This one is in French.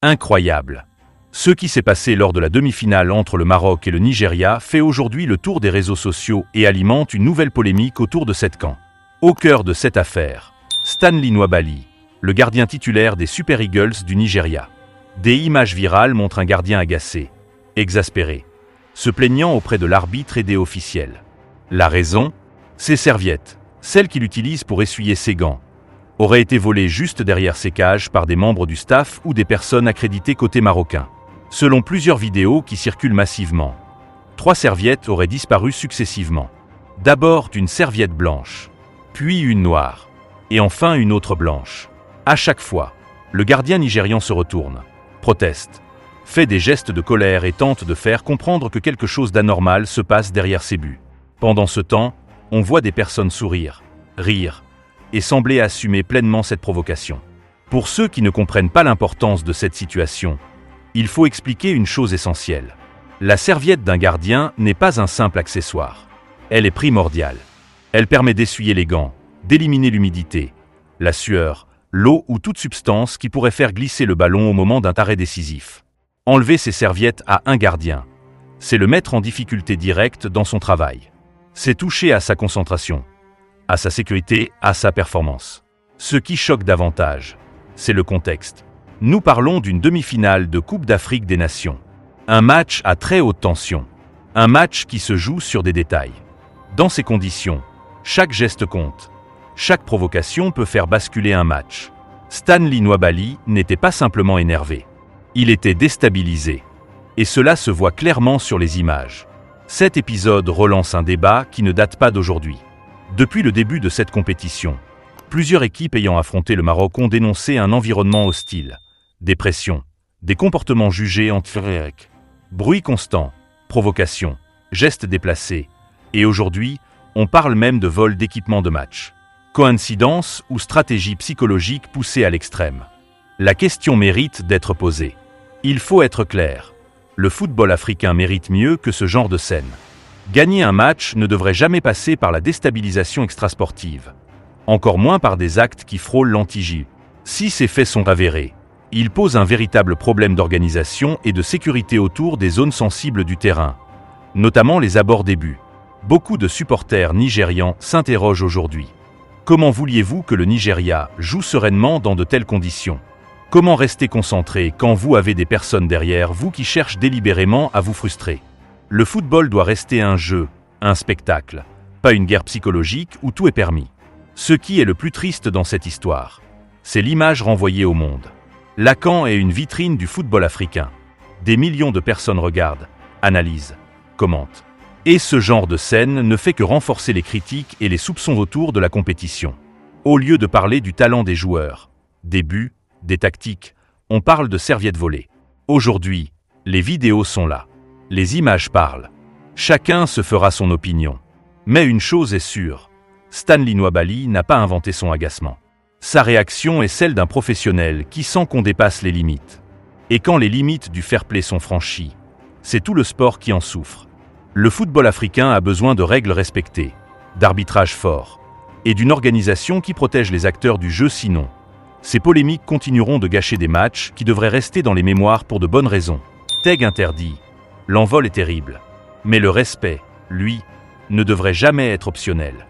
Incroyable. Ce qui s'est passé lors de la demi-finale entre le Maroc et le Nigeria fait aujourd'hui le tour des réseaux sociaux et alimente une nouvelle polémique autour de cette camp. Au cœur de cette affaire, Stanley Nwabali, le gardien titulaire des Super Eagles du Nigeria. Des images virales montrent un gardien agacé, exaspéré, se plaignant auprès de l'arbitre et des officiels. La raison ? Ses serviettes, celles qu'il utilise pour essuyer ses gants, auraient été volées juste derrière ses cages par des membres du staff ou des personnes accréditées côté marocain. Selon plusieurs vidéos qui circulent massivement, 3 serviettes auraient disparu successivement. D'abord une serviette blanche, puis une noire, et enfin une autre blanche. À chaque fois, le gardien nigérian se retourne, proteste, fait des gestes de colère et tente de faire comprendre que quelque chose d'anormal se passe derrière ses buts. Pendant ce temps, on voit des personnes sourire, rire, et sembler assumer pleinement cette provocation. Pour ceux qui ne comprennent pas l'importance de cette situation, il faut expliquer une chose essentielle. La serviette d'un gardien n'est pas un simple accessoire. Elle est primordiale. Elle permet d'essuyer les gants, d'éliminer l'humidité, la sueur, l'eau ou toute substance qui pourrait faire glisser le ballon au moment d'un arrêt décisif. Enlever ces serviettes à un gardien, c'est le mettre en difficulté directe dans son travail. C'est toucher à sa concentration, à sa sécurité, à sa performance. Ce qui choque davantage, c'est le contexte. Nous parlons d'une demi-finale de Coupe d'Afrique des Nations. Un match à très haute tension. Un match qui se joue sur des détails. Dans ces conditions, chaque geste compte. Chaque provocation peut faire basculer un match. Stanley Nwabali n'était pas simplement énervé. Il était déstabilisé. Et cela se voit clairement sur les images. Cet épisode relance un débat qui ne date pas d'aujourd'hui. Depuis le début de cette compétition, plusieurs équipes ayant affronté le Maroc ont dénoncé un environnement hostile. Des pressions, des comportements jugés antiréques, bruit constant, provocation, gestes déplacés, et aujourd'hui, on parle même de vol d'équipement de match. Coïncidence ou stratégie psychologique poussée à l'extrême? La question mérite d'être posée. Il faut être clair, le football africain mérite mieux que ce genre de scène. Gagner un match ne devrait jamais passer par la déstabilisation extrasportive, encore moins par des actes qui frôlent l'anti-J. Si ces faits sont avérés, ils posent un véritable problème d'organisation et de sécurité autour des zones sensibles du terrain, notamment les abords des buts. Beaucoup de supporters nigérians s'interrogent aujourd'hui. Comment vouliez-vous que le Nigeria joue sereinement dans de telles conditions? Comment rester concentré quand vous avez des personnes derrière vous qui cherchent délibérément à vous frustrer? Le football doit rester un jeu, un spectacle, pas une guerre psychologique où tout est permis. Ce qui est le plus triste dans cette histoire, c'est l'image renvoyée au monde. La CAN est une vitrine du football africain. Des millions de personnes regardent, analysent, commentent. Et ce genre de scène ne fait que renforcer les critiques et les soupçons autour de la compétition. Au lieu de parler du talent des joueurs, des buts, des tactiques, on parle de serviettes volées. Aujourd'hui, les vidéos sont là. Les images parlent. Chacun se fera son opinion. Mais une chose est sûre, Stanley Nwabali n'a pas inventé son agacement. Sa réaction est celle d'un professionnel qui sent qu'on dépasse les limites. Et quand les limites du fair-play sont franchies, c'est tout le sport qui en souffre. Le football africain a besoin de règles respectées, d'arbitrage fort, et d'une organisation qui protège les acteurs du jeu, sinon ces polémiques continueront de gâcher des matchs qui devraient rester dans les mémoires pour de bonnes raisons. Teg interdit, l'envol est terrible. Mais le respect, lui, ne devrait jamais être optionnel.